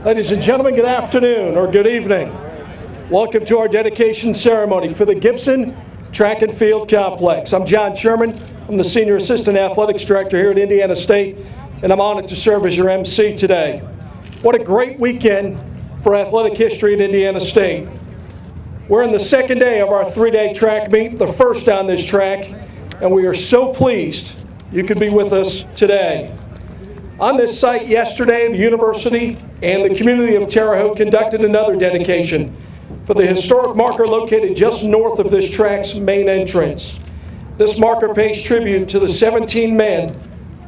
Ladies and gentlemen, good afternoon or good evening. Welcome to our dedication ceremony for the Gibson Track and Field Complex. I'm John Sherman. I'm the Senior Assistant Athletics Director here at Indiana State, and I'm honored to serve as your MC today. What a great weekend for athletic history at Indiana State. We're in the second day of our three-day track meet, the first on this track, and we are so pleased you could be with us today. On this site yesterday, the university and the community of Terre, Haute conducted another dedication for the historic marker located just north of this track's main entrance. This marker pays tribute to the 17 men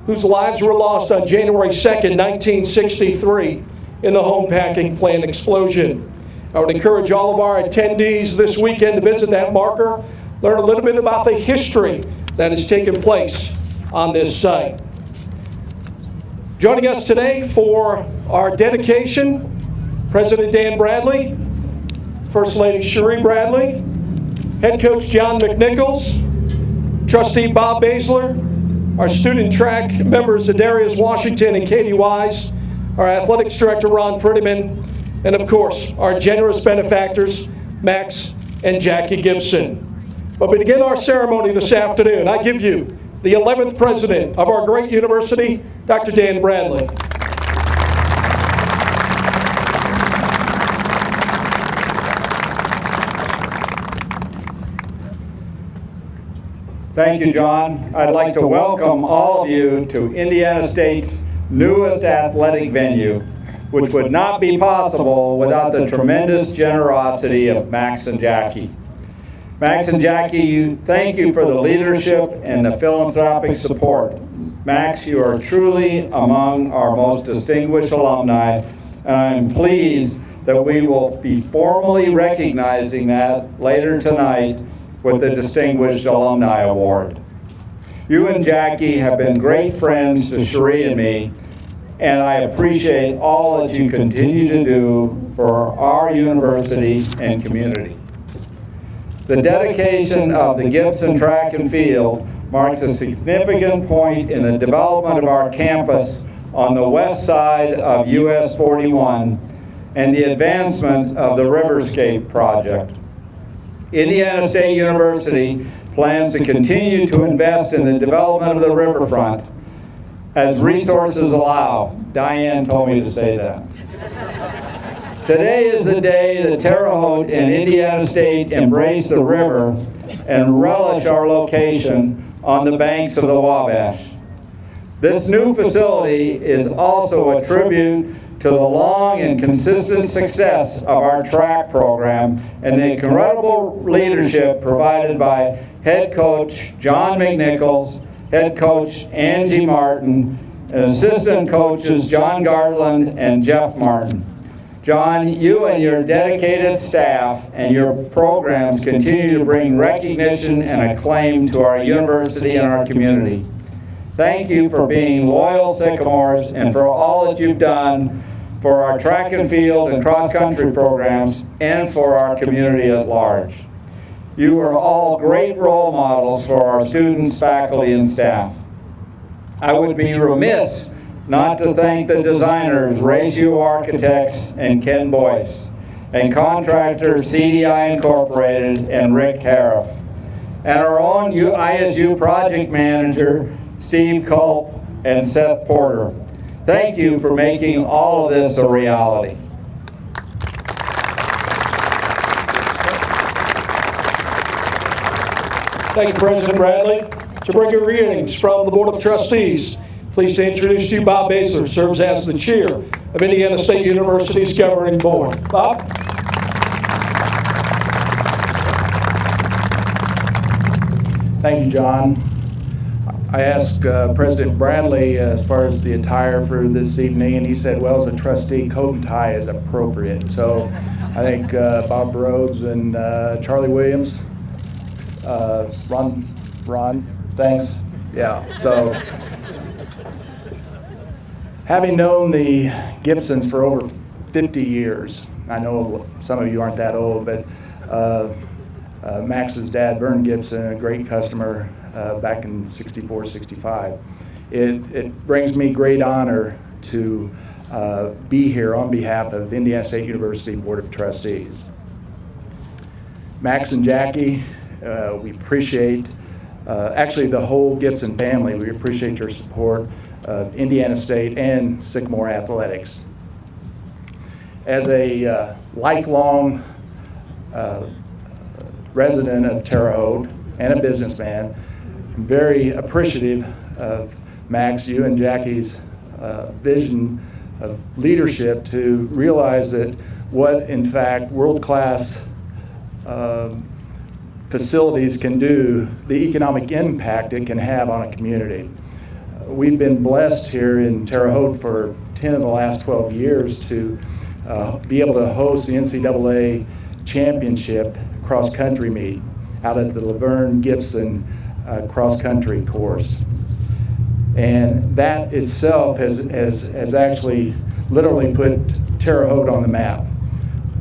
whose lives were lost on January 2nd, 1963 in the home packing plant explosion. I would encourage all of our attendees this weekend to visit that marker, learn a little bit about the history that has taken place on this site. Joining us today for our dedication, President Dan Bradley, First Lady Cherie Bradley, Head Coach John McNichols, Trustee Bob Baesler, our student track members Adarius Washington and Katie Wise, our Athletics Director Ron Prettyman, and of course, our generous benefactors, Max and Jackie Gibson. But we begin our ceremony this afternoon. I give you the 11th President of our great university, Dr. Dan Bradley. Thank you, John. I'd like to welcome all of you to Indiana State's newest athletic venue, which would not be possible without the tremendous generosity of Max and Jackie. Max and Jackie, thank you for the leadership and the philanthropic support. Max, you are truly among our most distinguished alumni, and I'm pleased that we will be formally recognizing that later tonight with the Distinguished Alumni Award. You and Jackie have been great friends to Cherie and me, and I appreciate all that you continue to do for our university and community. The dedication of the Gibson Track and Field marks a significant point in the development of our campus on the west side of US 41 and the advancement of the Riverscape project. Indiana State University plans to continue to invest in the development of the riverfront as resources allow. Diane told me to say that. Today is the day that Terre Haute and Indiana State embrace the river and relish our location on the banks of the Wabash. This new facility is also a tribute to the long and consistent success of our track program and the incredible leadership provided by Head Coach John McNichols, Head Coach Angie Martin, and Assistant Coaches John Gartland and Jeff Martin. John, you and your dedicated staff and your programs continue to bring recognition and acclaim to our university and our community. Thank you for being loyal Sycamores and for all that you've done for our track and field and cross-country programs and for our community at large. You are all great role models for our students, faculty, and staff. I would be remiss not to thank the designers, Ratio Architects and Ken Boyce, and contractors CDI Incorporated and Rick Harriff, and our own ISU project manager, Steve Culp and Seth Porter. Thank you for making all of this a reality. Thank you, President Bradley. To bring your greetings from the Board of Trustees, pleased to introduce to you Bob Baesler, serves as the chair of Indiana State University's governing board. Bob? Thank you, John. I asked President Bradley as far as the attire for this evening, and he said, well, as a trustee, coat and tie is appropriate. So I think Bob Rhodes and Charlie Williams, Ron, thanks. Yeah, so having known the Gibsons for over 50 years, I know some of you aren't that old, but Max's dad, Vern Gibson, a great customer back in '64, '65. It brings me great honor to be here on behalf of Indiana State University Board of Trustees. Max and Jackie, we appreciate, actually the whole Gibson family, we appreciate your support of Indiana State and Sycamore Athletics. As a lifelong resident of Terre Haute and a businessman, I'm very appreciative of Max, you and Jackie's vision of leadership to realize that what, in fact, world-class facilities can do, the economic impact it can have on a community. We've been blessed here in Terre Haute for 10 of the last 12 years to be able to host the NCAA championship cross-country meet out at the Laverne Gibson cross-country course. And that itself has actually literally put Terre Haute on the map.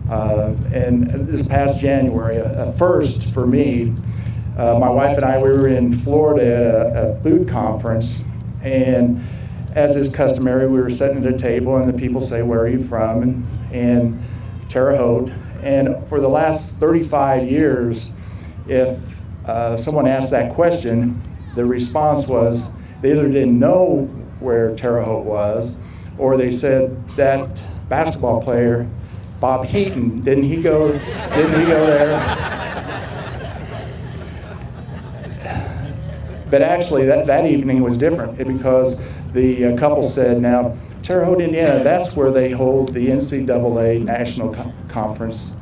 And this past January, a first for me, my wife and I, we were in Florida at a food conference, and as is customary, we were sitting at a table and the people say, "Where are you from?" And Terre Haute. And for the last 35 years, if someone asked that question, the response was they either didn't know where Terre Haute was, or they said that basketball player, Bob Heaton, didn't he go there? But actually, that evening was different because the couple said, now, Terre Haute, Indiana, that's where they hold the NCAA National Conference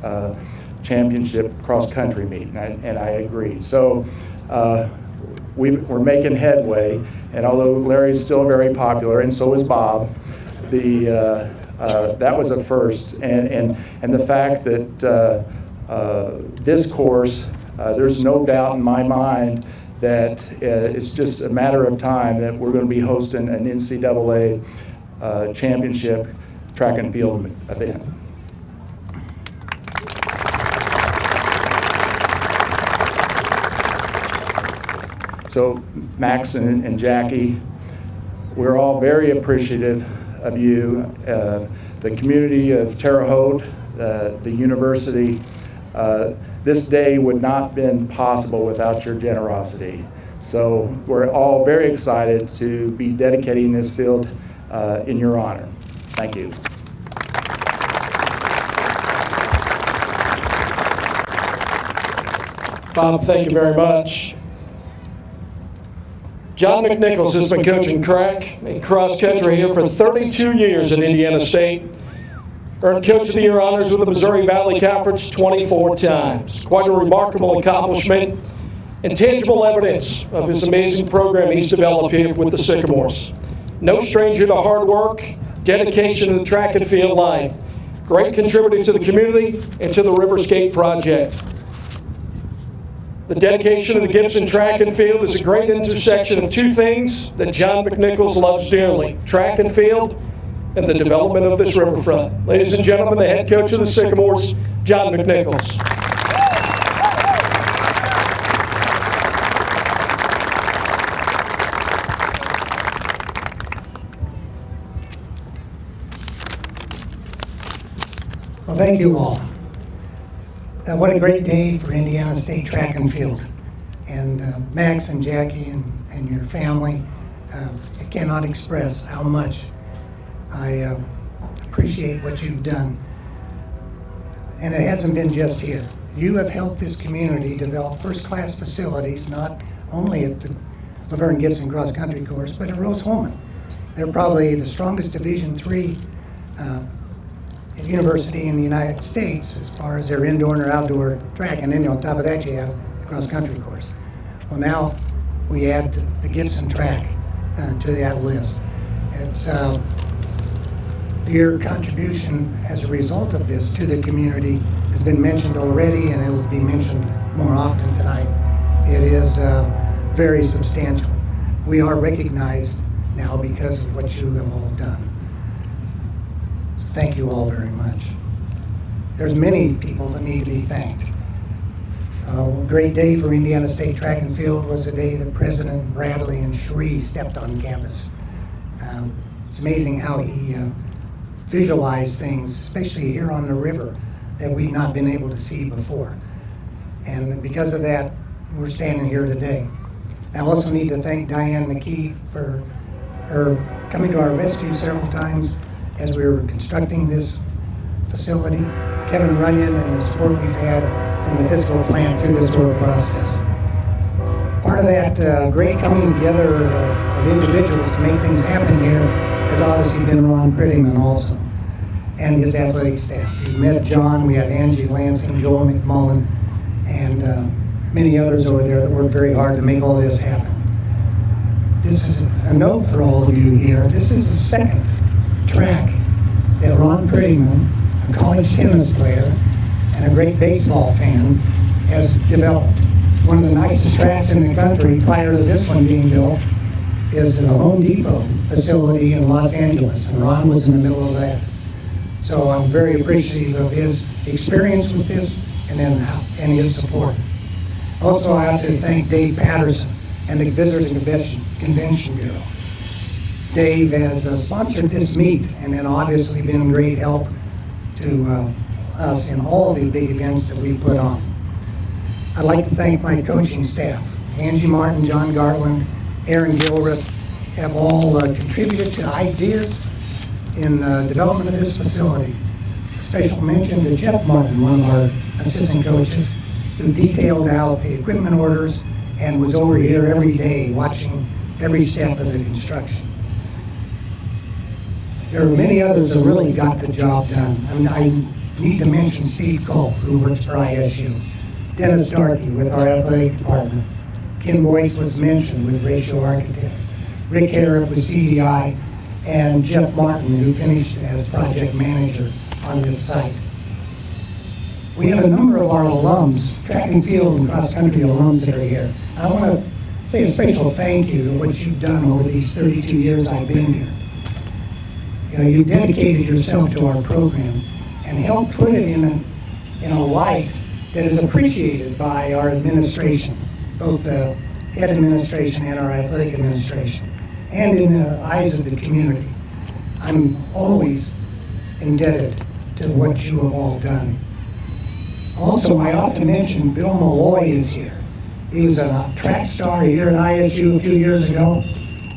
Championship cross-country meet, and I agree. So we're making headway, and although Larry's still very popular, and so is Bob, that was a first. And the fact that this course, there's no doubt in my mind that it's just a matter of time that we're going to be hosting an NCAA championship track and field event. So Max and Jackie, we're all very appreciative of you, the community of Terre Haute, the university. This day would not have been possible without your generosity. So we're all very excited to be dedicating this field in your honor. Thank you. Bob, thank you very much. John McNichols has been coaching track and cross country here for 32 years at Indiana State. Earned Coach of the Year honors with the Missouri Valley Conference 24 times. Quite a remarkable accomplishment and tangible evidence of his amazing program he's developed here with the Sycamores. No stranger to hard work, dedication to the track and field life. Great contributor to the community and to the Riverskate Project. The dedication of the Gibson track and field is a great intersection of two things that John McNichols loves dearly: track and field and the development of this riverfront. Ladies and gentlemen, the head coach of the Sycamores, John McNichols. Well, thank you all. What a great day for Indiana State track and field. And Max and Jackie and your family, I cannot express how much I appreciate what you've done. And it hasn't been just here. You have helped this community develop first-class facilities, not only at the Laverne Gibson cross country course, but at Rose-Hulman. They're probably the strongest Division III university in the United States as far as their indoor and outdoor track, and then on top of that you have the cross-country course. Well, now we add the Gibson track to that list. It's your contribution as a result of this to the community has been mentioned already, and it will be mentioned more often tonight. It is very substantial. We are recognized now because of what you have all done. Thank you all very much. There's many people that need to be thanked. A great day for Indiana State track and field was the day that President Bradley and Cherie stepped on campus. It's amazing how he visualize things, especially here on the river, that we've not been able to see before. And because of that, we're standing here today. I also need to thank Diane McKee for her coming to our rescue several times as we were constructing this facility, Kevin Runyon, and the support we've had from the fiscal plan through this whole process. Part of that great coming together of individuals to make things happen here has obviously been Ron Prettyman also, and his athletic staff. You met John, we have Angie Lansing, Joel McMullen, and many others over there that worked very hard to make all this happen. This is a note for all of you here. This is the second track that Ron Prettyman, a college tennis player and a great baseball fan, has developed. One of the nicest tracks in the country prior to this one being built is the Home Depot facility in Los Angeles, and Ron was in the middle of that. So I'm very appreciative of his experience with this and his support. Also, I have to thank Dave Patterson and the Visitors and Convention Bureau. Dave has sponsored this meet and then obviously been great help to us in all the big events that we put on. I'd like to thank my coaching staff. Angie Martin, John Garland, Aaron Gilreath have all contributed to ideas in the development of this facility. A special mention to Jeff Martin, one of our assistant coaches, who detailed out the equipment orders and was over here every day watching every step of the construction. There are many others that really got the job done. I need to mention Steve Culp, who works for ISU, Dennis Darkey with our athletic department, Ken Boyce was mentioned with Ratio Architects, Rick Herrick with CDI, and Jeff Martin, who finished as project manager on this site. We have a number of our alums, track and field and cross-country alums that are here. I want to say a special thank you to what you've done over these 32 years I've been here. You know, you've dedicated yourself to our program and helped put it in a light that is appreciated by our administration, both the head administration and our athletic administration, and in the eyes of the community. I'm always indebted to what you have all done. Also, I ought to mention Bill Malloy is here. He was a track star here at ISU a few years ago,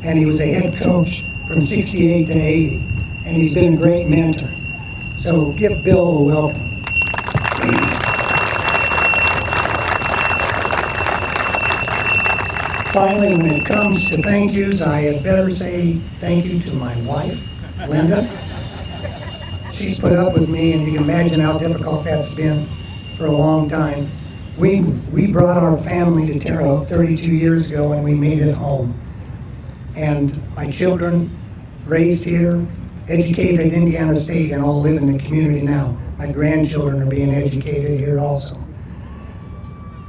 and he was a head coach from 68 to 80, and he's been a great mentor. So give Bill a welcome. Finally, when it comes to thank yous, I had better say thank you to my wife, Linda. She's put up with me, and you can imagine how difficult that's been for a long time. We brought our family to Terre 32 years ago, and we made it home. And my children raised here, educated at Indiana State, and all live in the community now. My grandchildren are being educated here also.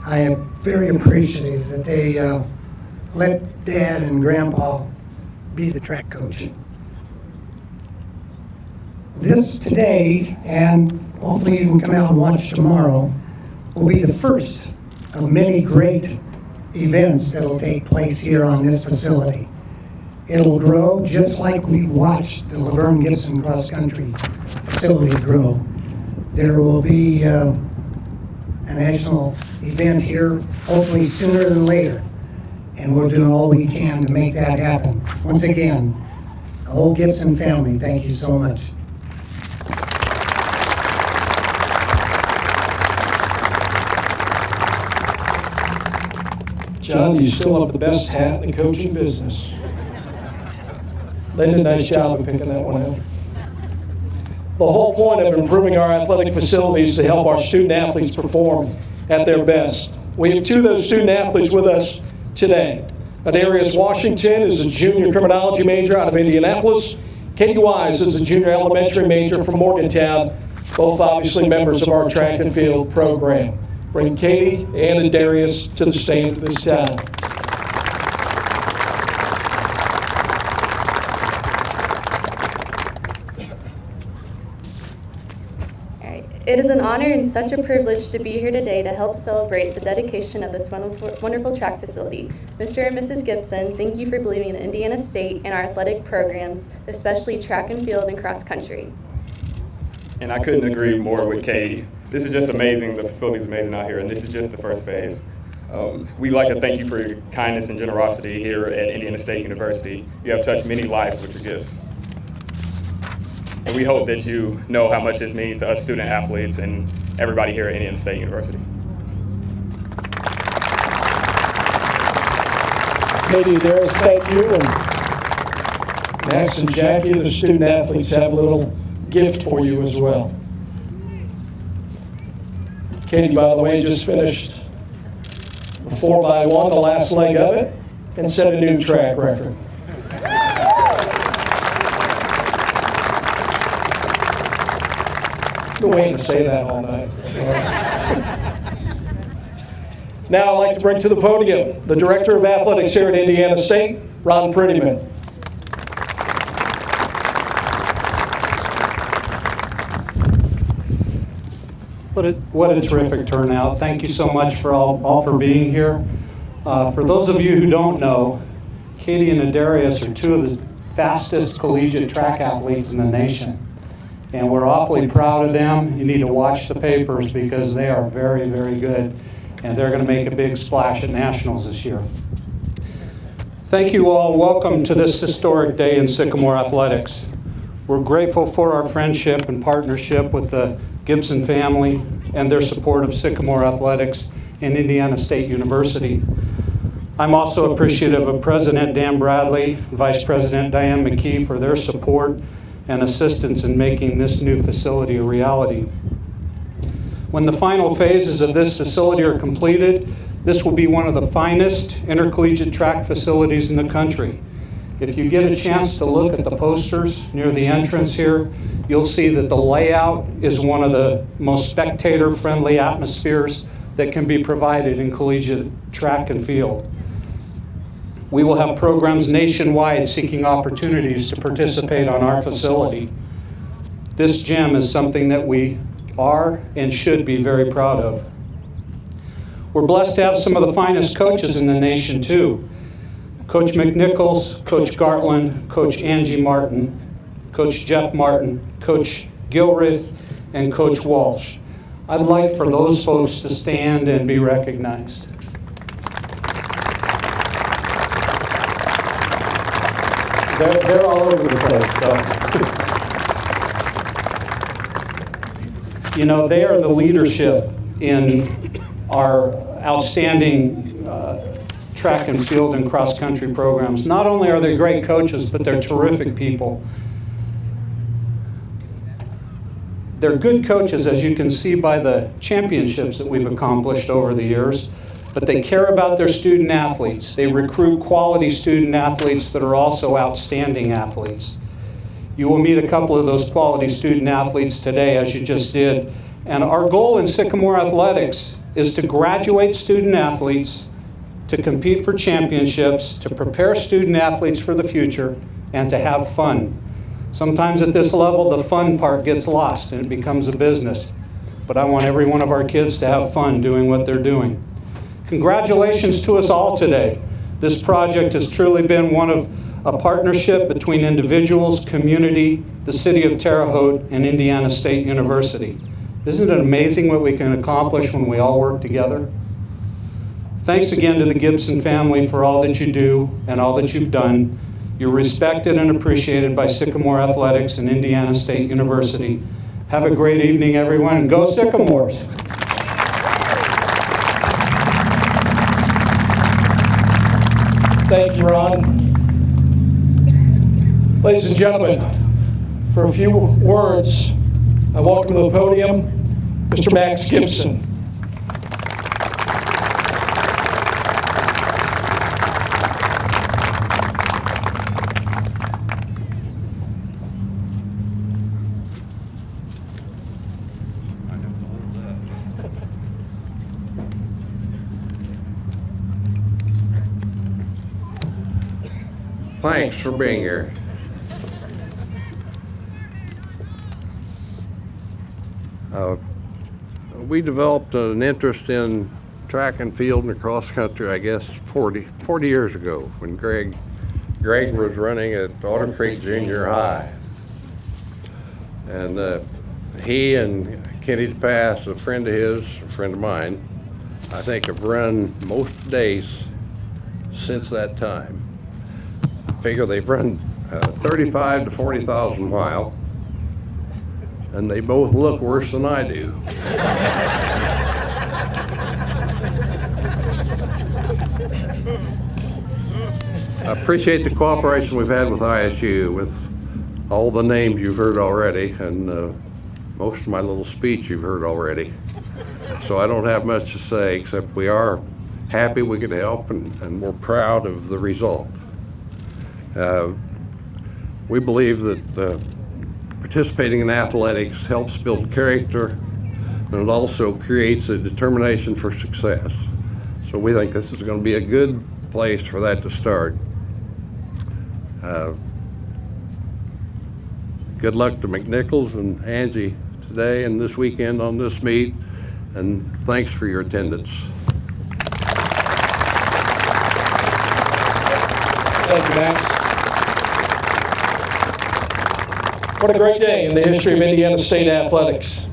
I am very appreciative that they let Dad and Grandpa be the track coach. This today, and hopefully you can come out and watch tomorrow, will be the first of many great events that will take place here on this facility. It'll grow just like we watched the Laverne Gibson cross country facility grow. There will be a national event here, hopefully sooner than later, and we're doing all we can to make that happen. Once again, the whole Gibson family, thank you so much. John, you still have the best hat in the coaching business. They did a nice job of picking that one out. The whole point of improving our athletic facilities is to help our student athletes perform at their best. We have two of those student athletes with us today. Darius Washington is a junior criminology major out of Indianapolis. Katie Wise is a junior elementary major from Morgantown, both obviously members of our track and field program. Bring Katie and Darius to the stage this time. It is an honor and such a privilege to be here today to help celebrate the dedication of this wonderful track facility. Mr. and Mrs. Gibson, thank you for believing in Indiana State and our athletic programs, especially track and field and cross country. And I couldn't agree more with Katie. This is just amazing. The facility is amazing out here, and this is just the first phase. We'd like to thank you for your kindness and generosity here at Indiana State University. You have touched many lives with your gifts. And we hope that you know how much this means to us student athletes and everybody here at Indiana State University. Katie, Darius, thank you. And Max and Jackie, the student athletes, have a little gift for you as well. Katie, by the way, just finished the 4x1, the last leg of it, and set a new track record. Been waiting to say that all night. Now I'd like to bring to the podium the Director of Athletics here at Indiana State, Ron Prettyman. What a terrific turnout. Thank you so much for all for being here. For those of you who don't know, Katie and Darius are two of the fastest collegiate track athletes in the nation. And we're awfully proud of them. You need to watch the papers because they are very, very good. And they're going to make a big splash at Nationals this year. Thank you all. Welcome to this historic day in Sycamore Athletics. We're grateful for our friendship and partnership with the Gibson family and their support of Sycamore Athletics and Indiana State University. I'm also appreciative of President Dan Bradley, Vice President Diane McKee for their support and assistance in making this new facility a reality. When the final phases of this facility are completed, this will be one of the finest intercollegiate track facilities in the country. If you get a chance to look at the posters near the entrance here, you'll see that the layout is one of the most spectator-friendly atmospheres that can be provided in collegiate track and field. We will have programs nationwide seeking opportunities to participate on our facility. This gym is something that we are and should be very proud of. We're blessed to have some of the finest coaches in the nation too. Coach McNichols, Coach Gartland, Coach Angie Martin, Coach Jeff Martin, Coach Gilreath, and Coach Walsh. I'd like for those folks to stand and be recognized. They're all over the place, so. You know, they are the leadership in our outstanding track and field and cross-country programs. Not only are they great coaches, but they're terrific people. They're good coaches, as you can see by the championships that we've accomplished over the years, but they care about their student athletes. They recruit quality student athletes that are also outstanding athletes. You will meet a couple of those quality student athletes today, as you just did. And our goal in Sycamore Athletics is to graduate student athletes, to compete for championships, to prepare student athletes for the future, and to have fun. Sometimes at this level, the fun part gets lost and it becomes a business. But I want every one of our kids to have fun doing what they're doing. Congratulations to us all today. This project has truly been one of a partnership between individuals, community, the city of Terre Haute, and Indiana State University. Isn't it amazing what we can accomplish when we all work together? Thanks again to the Gibson family for all that you do and all that you've done. You're respected and appreciated by Sycamore Athletics and Indiana State University. Have a great evening, everyone, and go Sycamores! Thank you, Ron. Ladies and gentlemen, for a few words, I welcome to the podium Mr. Max Gibson. Thanks for being here. We developed an interest in track and field and cross country, I guess, 40 years ago when Greg was running at Autumn Creek Junior High. And He and Kenny's past, a friend of his, a friend of mine, I think have run most days since that time. Figure they've run 35 to 40,000 miles, and they both look worse than I do. I appreciate the cooperation we've had with ISU, with all the names you've heard already, and most of my little speech you've heard already. So I don't have much to say, except we are happy we could help, and we're proud of the result. We believe that participating in athletics helps build character, and it also creates a determination for success. So we think this is going to be a good place for that to start. Good luck to McNichols and Angie today and this weekend on this meet, and thanks for your attendance. Thank you, Max. What a great day in the history of Indiana State athletics.